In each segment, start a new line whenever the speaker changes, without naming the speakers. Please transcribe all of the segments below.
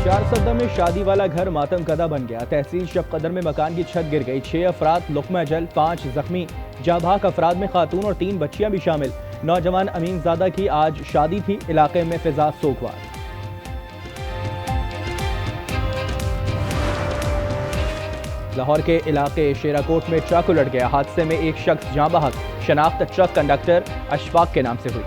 चार सद्दा में शादी वाला घर मातम कदा बन गया। तहसील शब कदर में मकान की छत गिर गई। 6 अफराद लुकमा जल, 5 जख्मी। जाबाक अफराद में खातून और 3 बच्चियां भी शामिल। नौजवान अमीन ज़ादा की आज शादी थी। इलाके में फिजा सोगवार। लाहौर के इलाके शेराकोट में ट्रक उलट गया। हादसे में एक शख्स जाँ बहक। शनाख्त ट्रक कंडक्टर अशफाक के नाम से हुई।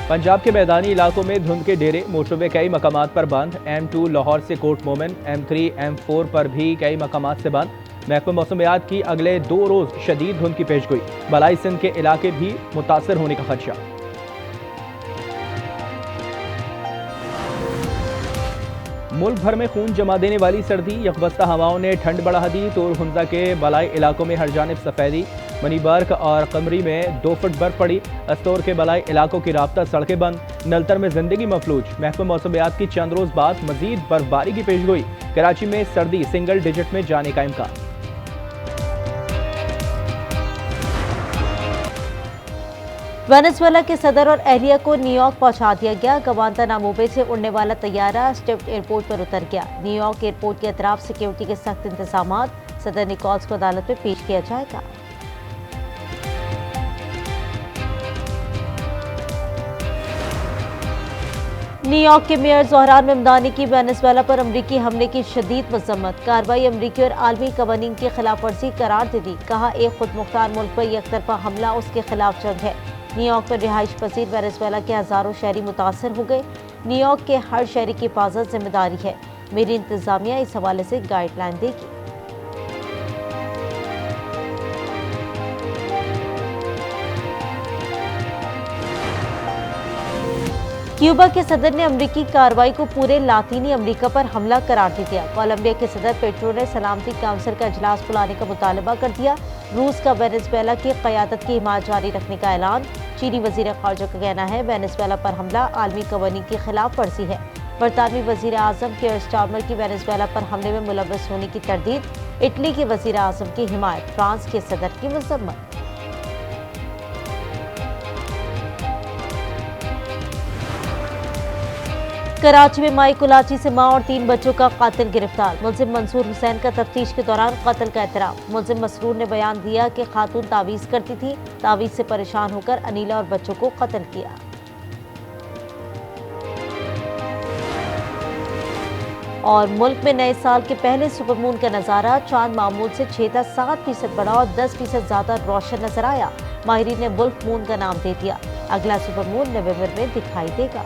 पंजाब के मैदानी इलाकों में धुंध के डेरे। मोटरवे कई मकामात पर बंद। M2 लाहौर से कोट मोमिन, M3 M4 पर भी कई मकामात से बंद। महकमा मौसमियात की अगले 2 रोज शदीद धुंध की पेशगोई। बलाई सिंध के इलाके भी मुतासर होने का खदशा। मुल्क भर में खून जमा देने वाली सर्दी। यकबस्ता हवाओं ने ठंड बढ़ा दी। तोर हुंजा के बलाई इलाकों में हर जानिब सफेदी। मनीबर्ग और कमरी में 2 फुट बर्फ पड़ी। अस्तौर के बलाई इलाकों की राब्ता सड़कें बंद। नलतर में जिंदगी मफलूज। महकमा मौसमियात की चंद रोज बाद मजीद बर्फबारी की पेशगोई। कराची में सर्दी सिंगल डिजिट में जाने का इम्कान।
वेनेजुएला के सदर और एहलिया को न्यूयॉर्क पहुंचा दिया गया। गवांतानामो बे से उड़ने वाला तैयारा स्टिफ्ट एयरपोर्ट पर उतर गया। न्यूयॉर्क एयरपोर्ट के अतराफ सिक्योरिटी के सख्त इंतजाम। सदर निकोल्स को अदालत में पेश किया जाएगा। न्यूयॉर्क के मेयर ज़ोहरान ममदानी की वेनेजुएला पर अमरीकी हमले की शदीद मजम्मत। कार्रवाई अमरीकी और आलमी कवानीन की खिलाफ वर्जी करार दे दी। कहा, एक खुद मुख्तार मुल्क पर एकतरफा हमला उसके खिलाफ जंग है। न्यूयॉर्क में रिहाइश पजीर वेनेजुएला के हजारों शहरी मुतासर हो गए। न्यूयॉर्क के हर शहरी की हिफाजत जिम्मेदारी है। मेरी इंतजामिया इस हवाले से गाइडलाइन देगी। क्यूबा के सदर ने अमरीकी कार्रवाई को पूरे लातीनी अमरीका पर हमला करार दे दिया। कोलंबिया के सदर पेट्रो ने सलामती काउंसिल का इजलास बुलाने का मुतालबा कर दिया। रूस का वेनेजुएला की क़यादत की हिमायत जारी रखने का ऐलान। चीनी वजीर ख़ारजा का कहना है, वेनेजुएला पर हमला आलमी कवानीन की खिलाफ वर्जी है। बरतानवी वजीर आज़म कियर स्टारमर की वेनेजुएला पर हमले में मुलव्वस होने की तरदीद। इटली के वजीर आज़म की हिमायत। फ्रांस के सदर की मजम्मत। कराची में माई कुलाची से मां और 3 बच्चों का कातिल गिरफ्तार। मुलजिम मंसूर हुसैन का तफ्तीश के दौरान कत्ल का एतराफ। मुलजिम मसरूर ने बयान दिया कि खातून तावीज़ करती थी। तावीज़ से परेशान होकर अनीला और बच्चों को कत्ल किया। और मुल्क में नए साल के पहले सुपरमून का नजारा। चांद मामूल से 6-7% बड़ा और 10% ज्यादा रोशन नजर आया। माहिरीन ने वुल्फ मून का नाम दे दिया। अगला सुपरमून नवंबर में दिखाई देगा।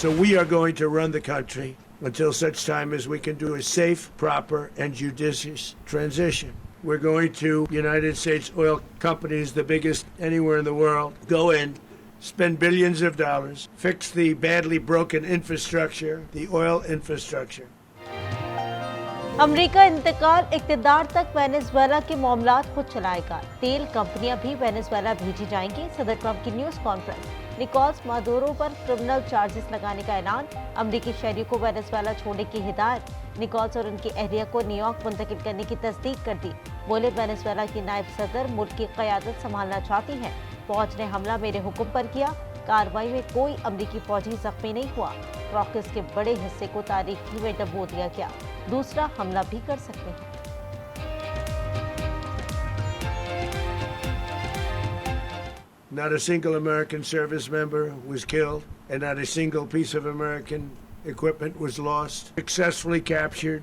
So we are going to run the country until such time as we can do a safe, proper, and judicious transition. We're going to United States oil companies, the biggest anywhere in the world, go in, spend billions of dollars, fix the badly broken infrastructure, the oil infrastructure.
अमरीका इंतकाल इक़्तिदार तक Venezuela के मामलात खुद चलाएगा। तेल कंपनियां भी Venezuela भेजी जाएंगी। सदर ट्रंप की न्यूज़ कॉन्फ्रेंस। निकोलस मादुरो पर क्रिमिनल चार्जेस लगाने का ऐलान। अमरीकी शहरियों को वेनेजुएला छोड़ने की हिदायत। निकोलस और उनकी अहलिया को न्यूयॉर्क मुंतकिल करने की तस्दीक कर दी। बोले, वेनेजुएला की नायब सदर मुल्क की क़यादत संभालना चाहती हैं। फौज ने हमला मेरे हुक्म पर किया। कार्रवाई में कोई अमरीकी फौजी जख्मी नहीं हुआ। क्रॉकस के बड़े हिस्से को तारीखी में डबो दिया गया। दूसरा हमला भी कर सकते हैं।
Not a single American service member was killed, and not a single piece of American equipment was lost. Successfully captured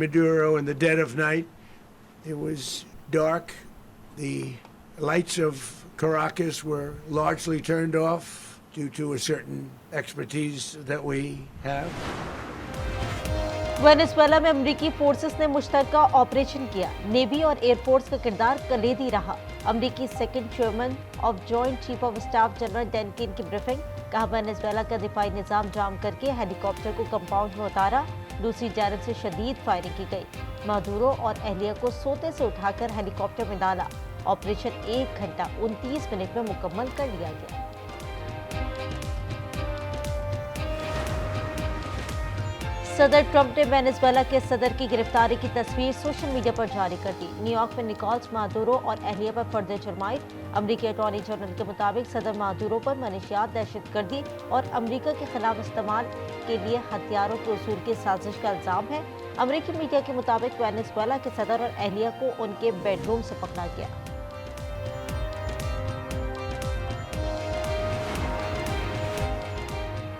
Maduro in the dead of night. It was dark. The lights of Caracas were largely turned off due to a certain expertise that we have.
Venezuela में अमरीकी forces ने मुश्तरका operation किया। Navy और air force का किरदार कलीदी रहा। अमरीकी second chairman of joint chief of staff general Dan Caine की ब्रीफिंग। कहा, वेनेजुएला का दिफाई निजाम जाम करके हेलीकॉप्टर को कंपाउंड में उतारा। दूसरी जानब से शदीद फायरिंग की गई। मादुरो और अहलिया को सोते से उठाकर हेलीकॉप्टर में डाला। ऑपरेशन 1 घंटा 29 मिनट में मुकम्मल कर लिया गया। सदर ट्रंप ने वेनेजुएला के सदर की गिरफ्तारी की तस्वीर सोशल मीडिया पर जारी कर दी। न्यूयॉर्क में निकोलस मादुरो और अहलिया पर फर्द जुर्माइत। अमेरिकी अटॉर्नी जनरल के मुताबिक सदर मादुरो पर मनशियात, दहशतगर्दी और अमेरिका के खिलाफ इस्तेमाल के लिए हथियारों के उसूल की साजिश का इल्जाम है। अमेरिकी मीडिया के मुताबिक वेनेजुएला के सदर और अहलिया को उनके बेडरूम से पकड़ा गया।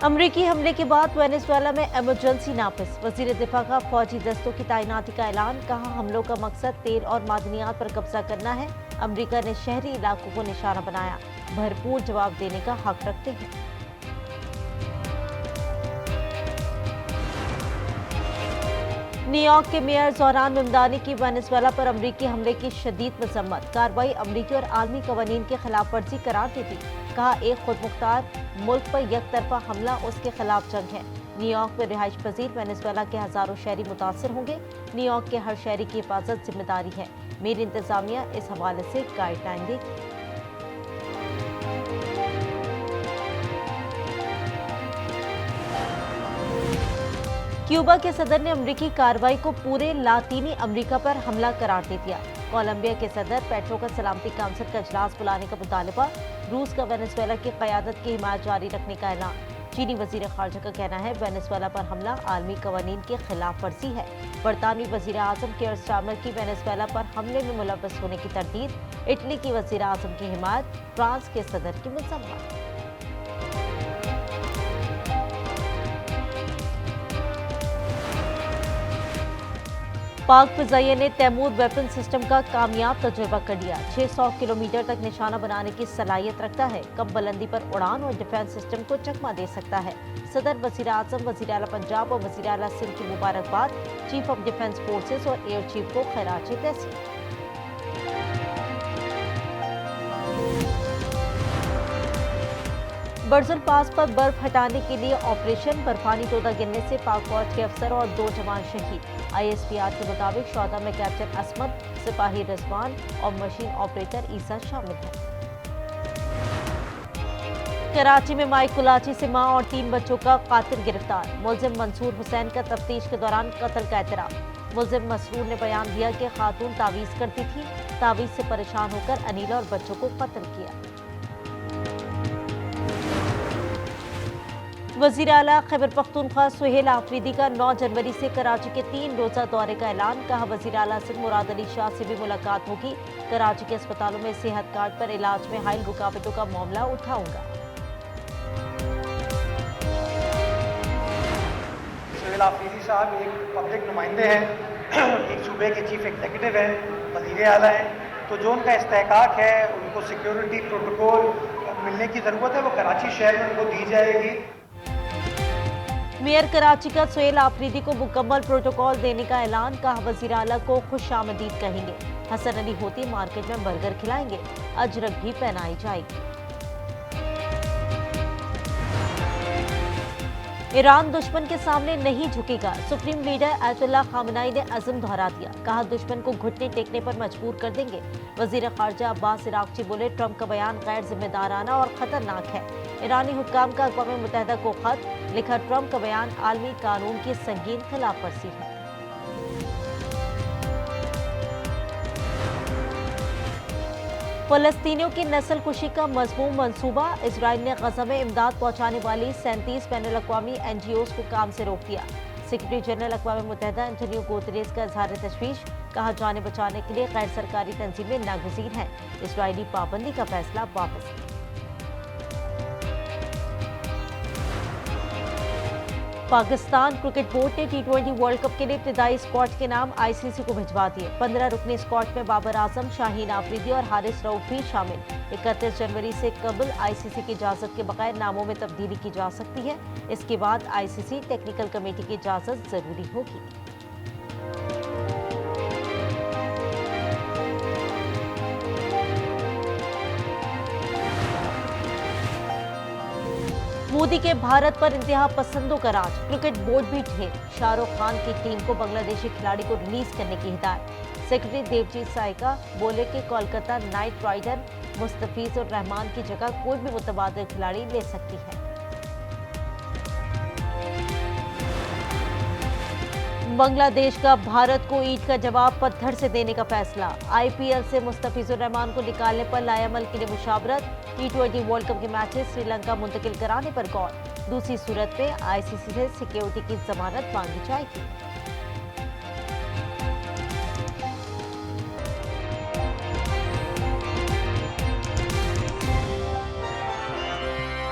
अमरीकी हमले के बाद वेनेजुएला में इमरजेंसी नाफिज, वजीर दिफा का फौजी दस्तों की तैनाती का ऐलान। कहा, हमलों का मकसद तेल और मादनियात पर कब्जा करना है। अमरीका ने शहरी इलाकों को निशाना बनाया, भरपूर जवाब देने का हक रखते हैं। न्यूयॉर्क के मेयर जोहरान ममदानी की वेनेजुएला पर अमरीकी हमले की शदीद मजम्मत। कार्रवाई अमरीकी और आलमी कवानीन की खिलाफ वर्जी करार दी थी। कहा, एक खुदमुख्तार मुल्क पर यकतरफा हमला उसके खिलाफ जंग है। न्यूयॉर्क में रिहाइश पजीर वेनेजुएला के हजारों शहरी मुतासर होंगे। न्यूयॉर्क के हर शहरी की हिफाजत जिम्मेदारी है। मेयर इंतजामिया इस हवाले से गाइडलाइन देगी। क्यूबा के सदर ने अमरीकी कार्रवाई को पूरे लातीनी अमेरिका पर हमला करार दे दिया। कोलंबिया के सदर पेट्रो का सलामती काउंसिल का इजलास बुलाने का मुतालबा। रूस का वेनेजुएला की क़यादत की हिमायत जारी रखने का ऐलान। चीनी वजीर खारजा का कहना है, वेनेजुएला पर हमला आलमी कवानीन की खिलाफ वर्जी है। बरतानवी वजीर आजम केयर स्टारमर की वेनेजुएला पर हमले में मुलव्वस होने की तरदीद। इटली की वजीर आजम की हिमायत। फ्रांस के सदर की मजम्मत। पाक फ़िज़ाइया ने तैमूर वेपन सिस्टम का कामयाब तजुर्बा कर लिया। 600 किलोमीटर तक निशाना बनाने की सलाहियत रखता है। कम बुलंदी पर उड़ान और डिफेंस सिस्टम को चकमा दे सकता है। सदर, वज़ीर आज़म, वज़ीर आला पंजाब और वज़ीर आला सिंध की मुबारकबाद। चीफ ऑफ डिफेंस फोर्सेस और एयर चीफ को खैरात तहसीन। बर्जुल पास पर बर्फ हटाने के लिए ऑपरेशन। बर्फानी तोदा गिरने से पाक फौज के अफसर और 2 जवान शहीद। ISPR के मुताबिक शौदा में कैप्टन असमत, सिपाही रिजवान और मशीन ऑपरेटर ईसा शामिल हैं। कराची में माई कुलाची से मां और 3 बच्चों का कातिल गिरफ्तार। मुलजिम मंसूर हुसैन का तफ्तीश के दौरान कत्ल का एतराफ। मुलजिम मसरूर ने बयान दिया कि खातून तावीज़ करती थी। तावीज़ से परेशान होकर अनीला और बच्चों को कत्ल किया। वज़ीर आला खैबर पख्तूनख्वा सुहेल आफरीदी का 9 जनवरी से कराची के 3 रोज़ा दौरे का ऐलान। कहा, वज़ीर आला सिंध मुराद अली शाह से भी मुलाकात होगी। कराची के अस्पतालों में सेहत कार्ड पर इलाज में हाइल रुकावटों का मामला उठाऊंगा।
सुहेल आफरीदी साहब एक पब्लिक नुमाइंदे हैं, एक सूबे के चीफ एग्जीक्यूटिव हैं, वज़ीर आला हैं, तो जो उनका इस्तेहकाक है, उनको सिक्योरिटी प्रोटोकॉल मिलने की ज़रूरत है, वो कराची शहर में उनको दी जाएगी।
मेयर कराची का सुहेल आफरीदी को मुकम्मल प्रोटोकॉल देने का ऐलान। कहा, वज़ीर आला को खुशामदीद कहेंगे। हसन अली होती मार्केट में बर्गर खिलाएंगे। अजरक भी पहनाई जाएगी। ईरान दुश्मन के सामने नहीं झुकेगा। सुप्रीम लीडर आयतुल्लाह खामनाई ने अज़म दोहरा दिया। कहा, दुश्मन को घुटने टेकने पर मजबूर कर देंगे। वज़ीर खारजा अब्बास इराक़ची बोले, ट्रंप का बयान गैर जिम्मेदाराना और खतरनाक है। ईरानी हुक्काम का अक़वाम मुत्तहिदा को खत लिखा, ट्रंप का बयान आलमी कानून की संगीन खिलाफ वर्जी है। फ़लस्तीनियों की नस्ल कुशी का मज़मूम मंसूबा। इजराइल ने गज़ा में इमदाद पहुँचाने वाली 37 बैनुल अक़वामी NGOs को काम से रोक दिया। सेक्रेटरी जनरल अक़वाम मुत्तहिदा एंटोनियो गुतेरेस का इज़हार तशवीश। कहा, जाने बचाने के लिए गैर सरकारी तंजीमें नागुज़ीर हैं। इजरायली पाबंदी का फैसला वापस। पाकिस्तान क्रिकेट बोर्ड ने T20 वर्ल्ड कप के लिए इब्तिदाई स्क्वाड के नाम ICC को भिजवा दिए। 15 रुकनी स्क्वाड में बाबर आजम, शाहीन आफरीदी और हारिस रऊफ भी शामिल। 31 जनवरी से कबल ICC की इजाज़त के बगैर नामों में तब्दीली की जा सकती है। इसके बाद ICC टेक्निकल कमेटी की इजाज़त जरूरी होगी। मोदी के भारत पर इंतहा पसंदों का राज। क्रिकेट बोर्ड भी ढेर। शाहरुख खान की टीम को बांग्लादेशी खिलाड़ी को रिलीज करने की हिदायत। सेक्रेटरी देवजीत साइका बोले कि कोलकाता नाइट राइडर मुस्तफीज और रहमान की जगह कोई भी मुतबादिल खिलाड़ी ले सकती है। बांग्लादेश का भारत को ईद का जवाब पत्थर से देने का फैसला। आईपीएल से मुस्तफिजुर रहमान को निकालने पर लायामल के लिए मुशावरत। T20 वर्ल्ड कप के मैचेस श्रीलंका मुंतकिल कराने पर गौर। दूसरी सूरत में आईसीसी से सिक्योरिटी की जमानत मांगी जाएगी।